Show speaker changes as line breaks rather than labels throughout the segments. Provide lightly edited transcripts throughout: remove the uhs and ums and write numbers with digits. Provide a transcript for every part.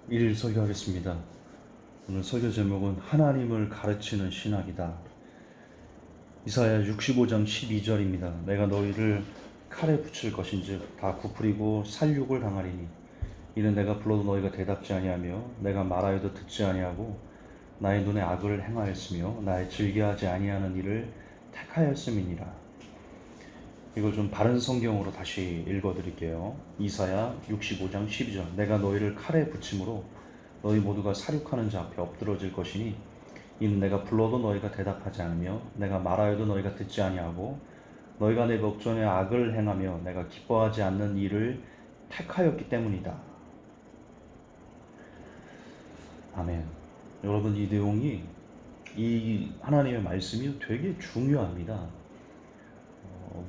일일 설교하겠습니다. 오늘 설교 제목은 하나님을 가르치는 신학이다. 이사야 65장 12절입니다. 내가 너희를 칼에 붙일 것인즉 다 굽으리고 살육을 당하리니 이는 내가 불러도 너희가 대답지 아니하며 내가 말하여도 듣지 아니하고 나의 눈에 악을 행하였으며 나의 즐겨하지 아니하는 일을 택하였음이니라. 이거 좀 바른 성경으로 다시 읽어드릴게요. 이사야 65장 12절 내가 너희를 칼에 붙임으로 너희 모두가 사륙하는 자 앞에 엎드러질 것이니 이는 내가 불러도 너희가 대답하지 않으며 내가 말하여도 너희가 듣지 아니하고 너희가 내 목전에 악을 행하며 내가 기뻐하지 않는 일을 택하였기 때문이다. 아멘. 여러분, 이 내용이, 이 하나님의 말씀이 되게 중요합니다.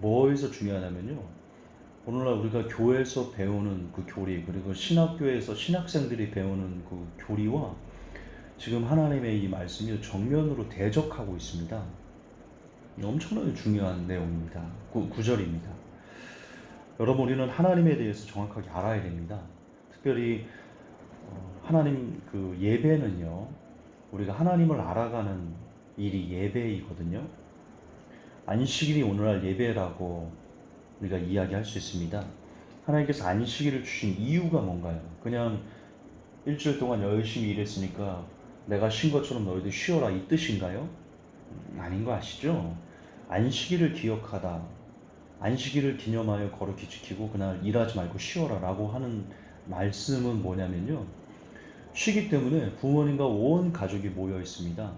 뭐에서 중요하냐면요, 오늘날 우리가 교회에서 배우는 그 교리, 그리고 신학교에서 신학생들이 배우는 그 교리와 지금 하나님의 이 말씀이 정면으로 대적하고 있습니다. 엄청나게 중요한 내용입니다. 구절입니다. 여러분, 우리는 하나님에 대해서 정확하게 알아야 됩니다. 특별히 하나님 그 예배는요, 우리가 하나님을 알아가는 일이 예배이거든요. 안식일이 오늘날 예배라고 우리가 이야기할 수 있습니다. 하나님께서 안식일을 주신 이유가 뭔가요? 그냥 일주일 동안 열심히 일했으니까 내가 쉰 것처럼 너희도 쉬어라, 이 뜻인가요? 아닌 거 아시죠? 안식일을 기억하다, 안식일을 기념하여 거룩히 지키고 그날 일하지 말고 쉬어라 라고 하는 말씀은 뭐냐면요, 쉬기 때문에 부모님과 온 가족이 모여 있습니다.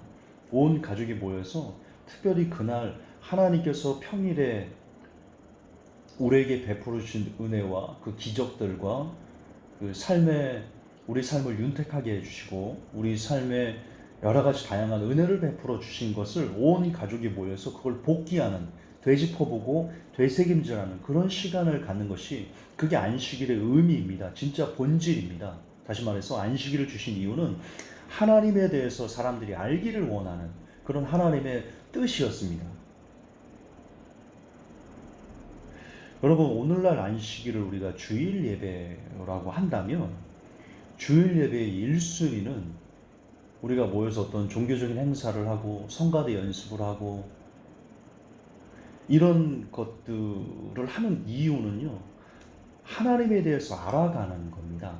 온 가족이 모여서 특별히 그날 하나님께서 평일에 우리에게 베풀어 주신 은혜와 그 기적들과 그 우리 삶을 윤택하게 해주시고 우리 삶에 여러 가지 다양한 은혜를 베풀어 주신 것을 온 가족이 모여서 그걸 복기하는, 되짚어보고 되새김질하는 그런 시간을 갖는 것이, 그게 안식일의 의미입니다. 진짜 본질입니다. 다시 말해서 안식일을 주신 이유는 하나님에 대해서 사람들이 알기를 원하는 그런 하나님의 뜻이었습니다. 여러분, 오늘날 안식일을 우리가 주일 예배라고 한다면 주일 예배의 1순위는 우리가 모여서 어떤 종교적인 행사를 하고 성가대 연습을 하고 이런 것들을 하는 이유는요, 하나님에 대해서 알아가는 겁니다.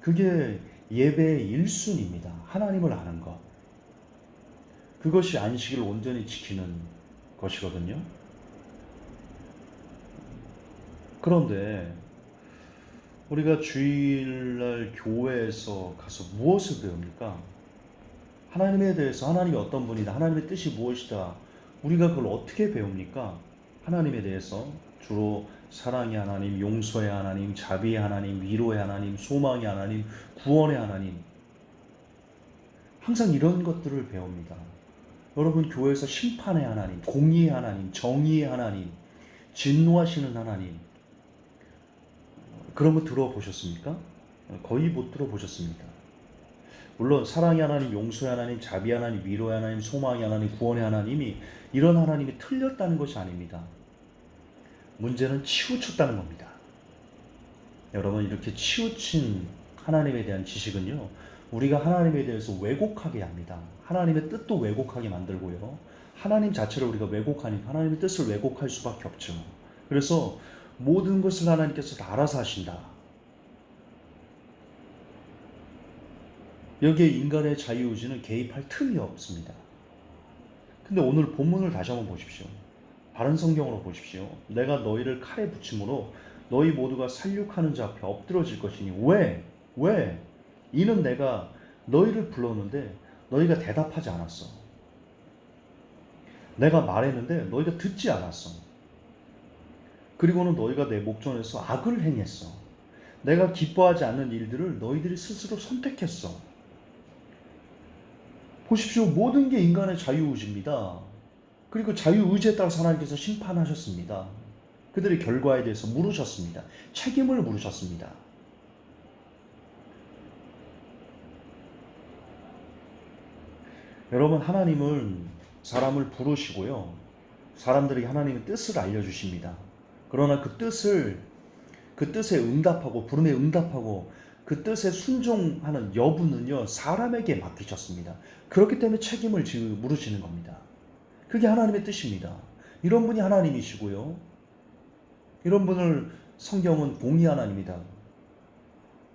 그게 예배의 1순위입니다. 하나님을 아는 것. 그것이 안식일을 온전히 지키는 것이거든요. 그런데 우리가 주일날 교회에서 가서 무엇을 배웁니까? 하나님에 대해서, 하나님이 어떤 분이다, 하나님의 뜻이 무엇이다, 우리가 그걸 어떻게 배웁니까? 하나님에 대해서 주로 사랑의 하나님, 용서의 하나님, 자비의 하나님, 위로의 하나님, 소망의 하나님, 구원의 하나님, 항상 이런 것들을 배웁니다. 여러분, 교회에서 심판의 하나님, 공의의 하나님, 정의의 하나님, 진노하시는 하나님, 그런 거 들어보셨습니까? 거의 못 들어보셨습니다. 물론 사랑의 하나님, 용서의 하나님, 자비의 하나님, 위로의 하나님, 소망의 하나님, 구원의 하나님이, 이런 하나님이 틀렸다는 것이 아닙니다. 문제는 치우쳤다는 겁니다. 여러분, 이렇게 치우친 하나님에 대한 지식은요, 우리가 하나님에 대해서 왜곡하게 합니다. 하나님의 뜻도 왜곡하게 만들고요, 하나님 자체를 우리가 왜곡하니까 하나님의 뜻을 왜곡할 수밖에 없죠. 그래서 모든 것을 하나님께서 다 알아서 하신다, 여기에 인간의 자유의지는 개입할 틈이 없습니다. 근데 오늘 본문을 다시 한번 보십시오. 바른 성경으로 보십시오. 내가 너희를 칼에 붙임으로 너희 모두가 살육하는 자 앞에 엎드러질 것이니. 왜? 이는 내가 너희를 불렀는데 너희가 대답하지 않았어. 내가 말했는데 너희가 듣지 않았어. 그리고는 너희가 내 목전에서 악을 행했어. 내가 기뻐하지 않는 일들을 너희들이 스스로 선택했어. 보십시오. 모든 게 인간의 자유의지입니다. 그리고 자유의지에 따라서 하나님께서 심판하셨습니다. 그들의 결과에 대해서 물으셨습니다. 책임을 물으셨습니다. 여러분, 하나님은 사람을 부르시고요, 사람들에게 하나님의 뜻을 알려주십니다. 그러나 그 뜻에 응답하고, 부름에 응답하고 그 뜻에 순종하는 여부는요, 사람에게 맡기셨습니다. 그렇기 때문에 책임을 물으시는 겁니다. 그게 하나님의 뜻입니다. 이런 분이 하나님이시고요. 이런 분을 성경은 공의 하나님이다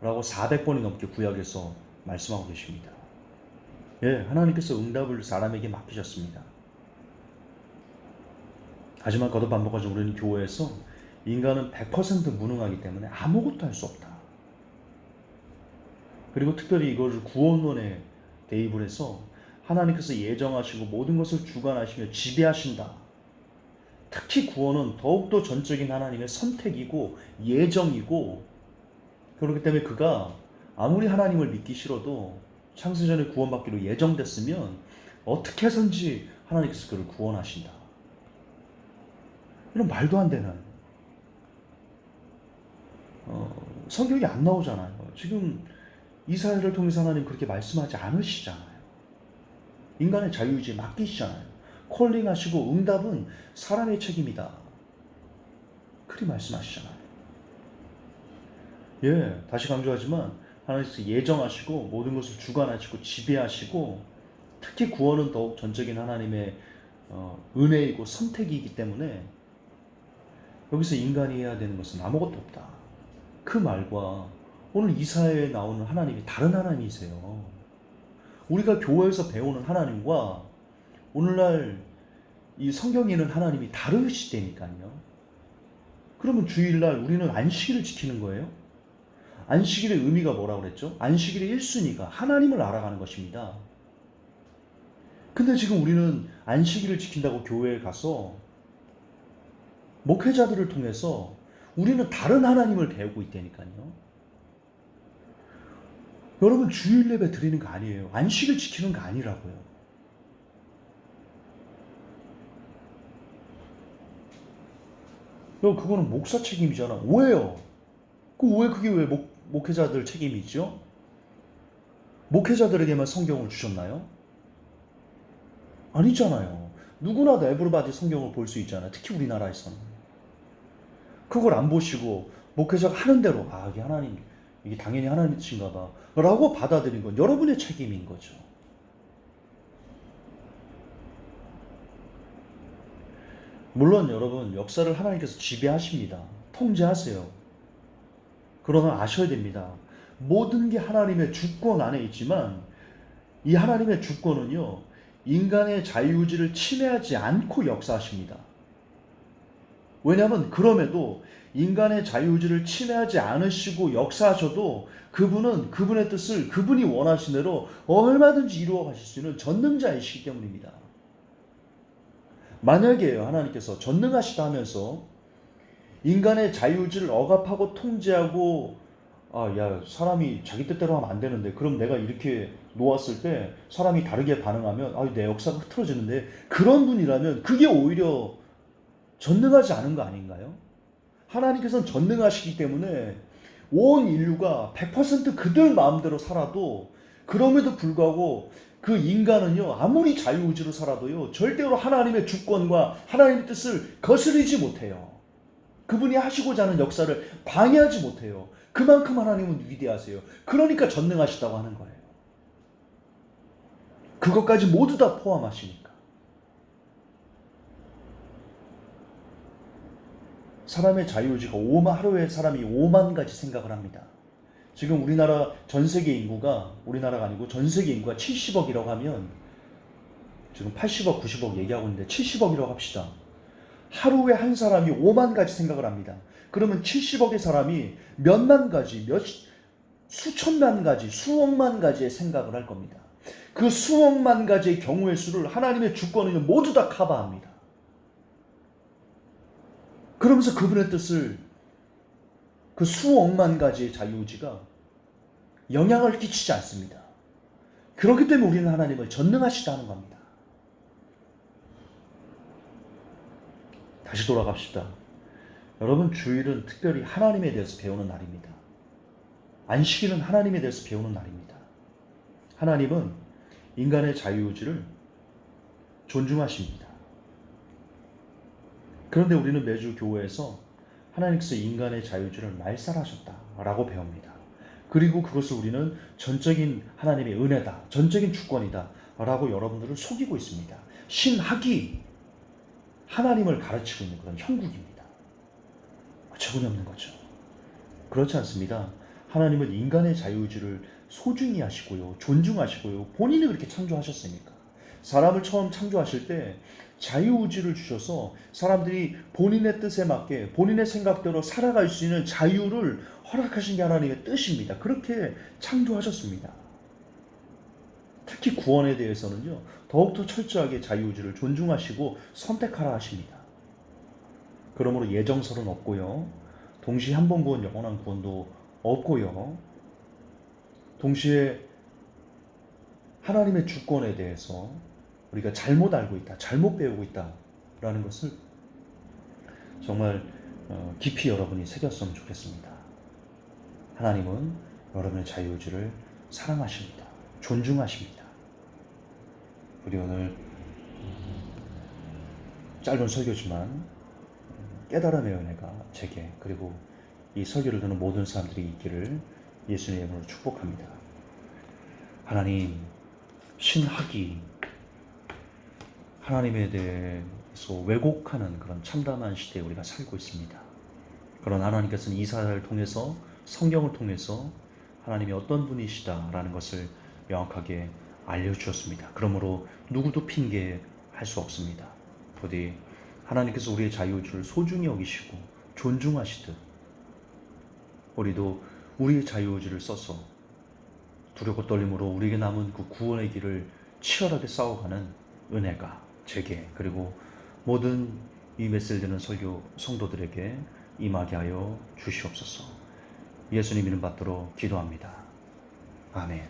라고 400번이 넘게 구약에서 말씀하고 계십니다. 예, 하나님께서 응답을 사람에게 맡기셨습니다. 하지만 거듭 반복하죠. 우리는 교회에서 인간은 100% 무능하기 때문에 아무것도 할 수 없다. 그리고 특별히 이것을 구원론에 대입을 해서 하나님께서 예정하시고 모든 것을 주관하시며 지배하신다. 특히 구원은 더욱더 전적인 하나님의 선택이고 예정이고, 그렇기 때문에 그가 아무리 하나님을 믿기 싫어도 창세전에 구원받기로 예정됐으면 어떻게 해서든지 하나님께서 그를 구원하신다. 이런 말도 안 되는 성경이 안 나오잖아요. 지금 이스라엘을 통해서 하나님 그렇게 말씀하지 않으시잖아요. 인간의 자유의지에 맡기시잖아요. 콜링하시고 응답은 사람의 책임이다. 그리 말씀하시잖아요. 예, 다시 강조하지만 하나님께서 예정하시고 모든 것을 주관하시고 지배하시고, 특히 구원은 더욱 전적인 하나님의 은혜이고 선택이기 때문에 여기서 인간이 해야 되는 것은 아무것도 없다. 그 말과 오늘 이 사회에 나오는 하나님이 다른 하나님이세요. 우리가 교회에서 배우는 하나님과 오늘날 이 성경에 있는 하나님이 다르시다니까요. 그러면 주일날 우리는 안식일을 지키는 거예요? 안식일의 의미가 뭐라고 그랬죠? 안식일의 1순위가 하나님을 알아가는 것입니다. 근데 지금 우리는 안식일을 지킨다고 교회에 가서 목회자들을 통해서 우리는 다른 하나님을 배우고 있다니까요. 여러분, 주일 예배 드리는 거 아니에요. 안식일 지키는 거 아니라고요. 그거는 목사 책임이잖아. 왜요? 그게 왜 목회자들 책임이죠? 목회자들에게만 성경을 주셨나요? 아니잖아요. 누구나 다 에브리바디 성경을 볼 수 있잖아요. 특히 우리나라에서는. 그걸 안 보시고 목회자가 하는 대로 이게 하나님, 이게 당연히 하나님 뜻인가 봐 라고 받아들인 건 여러분의 책임인 거죠. 물론 여러분, 역사를 하나님께서 지배하십니다. 통제하세요. 그러나 아셔야 됩니다. 모든 게 하나님의 주권 안에 있지만 이 하나님의 주권은요, 인간의 자유의지를 침해하지 않고 역사하십니다. 왜냐하면 그럼에도 인간의 자유의지를 침해하지 않으시고 역사하셔도 그분은 그분의 뜻을 그분이 원하신 대로 얼마든지 이루어 가실 수 있는 전능자이시기 때문입니다. 만약에 하나님께서 전능하시다 하면서 인간의 자유의지를 억압하고 통제하고 사람이 자기 뜻대로 하면 안 되는데, 그럼 내가 이렇게 놓았을 때 사람이 다르게 반응하면 내 역사가 흐트러지는데, 그런 분이라면 그게 오히려 전능하지 않은 거 아닌가요? 하나님께서는 전능하시기 때문에 온 인류가 100% 그들 마음대로 살아도, 그럼에도 불구하고 그 인간은요, 아무리 자유의지로 살아도요, 절대로 하나님의 주권과 하나님의 뜻을 거스르지 못해요. 그분이 하시고자 하는 역사를 방해하지 못해요. 그만큼 하나님은 위대하세요. 그러니까 전능하시다고 하는 거예요. 그것까지 모두 다 포함하시니까. 사람의 자유의지가 하루에 사람이 5만 가지 생각을 합니다. 지금 우리나라 전 세계 인구가, 우리나라가 아니고 전 세계 인구가 70억이라고 하면, 지금 80억, 90억 얘기하고 있는데 70억이라고 합시다. 하루에 한 사람이 5만 가지 생각을 합니다. 그러면 70억의 사람이 몇만 가지, 수천만 가지, 수억만 가지의 생각을 할 겁니다. 그 수억만 가지의 경우의 수를 하나님의 주권은 모두 다 커버합니다. 그러면서 그분의 뜻을 그 수억만 가지의 자유의지가 영향을 끼치지 않습니다. 그렇기 때문에 우리는 하나님을 전능하시다는 겁니다. 다시 돌아갑시다. 여러분, 주일은 특별히 하나님에 대해서 배우는 날입니다. 안식일은 하나님에 대해서 배우는 날입니다. 하나님은 인간의 자유의지를 존중하십니다. 그런데 우리는 매주 교회에서 하나님께서 인간의 자유의지를 말살하셨다라고 배웁니다. 그리고 그것을 우리는 전적인 하나님의 은혜다, 전적인 주권이다 라고 여러분들을 속이고 있습니다. 신학이 하나님을 가르치고 있는 그런 형국입니다. 어처구니없는 거죠. 그렇지 않습니다. 하나님은 인간의 자유의지를 소중히 하시고요, 존중하시고요. 본인이 그렇게 창조하셨으니까. 사람을 처음 창조하실 때 자유의지를 주셔서 사람들이 본인의 뜻에 맞게 본인의 생각대로 살아갈 수 있는 자유를 허락하신 게 하나님의 뜻입니다. 그렇게 창조하셨습니다. 특히 구원에 대해서는요, 더욱더 철저하게 자유의지를 존중하시고 선택하라 하십니다. 그러므로 예정설은 없고요, 동시에 한 번 구원 영원한 구원도 없고요, 동시에 하나님의 주권에 대해서 우리가 잘못 알고 있다, 잘못 배우고 있다라는 것을 정말 깊이 여러분이 새겼으면 좋겠습니다. 하나님은 여러분의 자유의지를 사랑하십니다. 존중하십니다. 우리 오늘 짧은 설교지만 깨달음의 은혜가 제게 그리고 이 설교를 듣는 모든 사람들이 있기를 예수님의 이름으로 축복합니다. 하나님, 신학이 하나님에 대해서 왜곡하는 그런 참담한 시대에 우리가 살고 있습니다. 그런 하나님께서는 이사야를 통해서, 성경을 통해서 하나님이 어떤 분이시다라는 것을 명확하게 알려주셨습니다. 그러므로 누구도 핑계할 수 없습니다. 부디 하나님께서 우리의 자유의지를 소중히 여기시고 존중하시듯 우리도 우리의 자유의지를 써서 두렵고 떨림으로 우리에게 남은 그 구원의 길을 치열하게 싸워가는 은혜가 제게 그리고 모든 이 메시지를 듣는 설교 성도들에게 임하게 하여 주시옵소서. 예수님 이름 받들어 기도합니다. 아멘.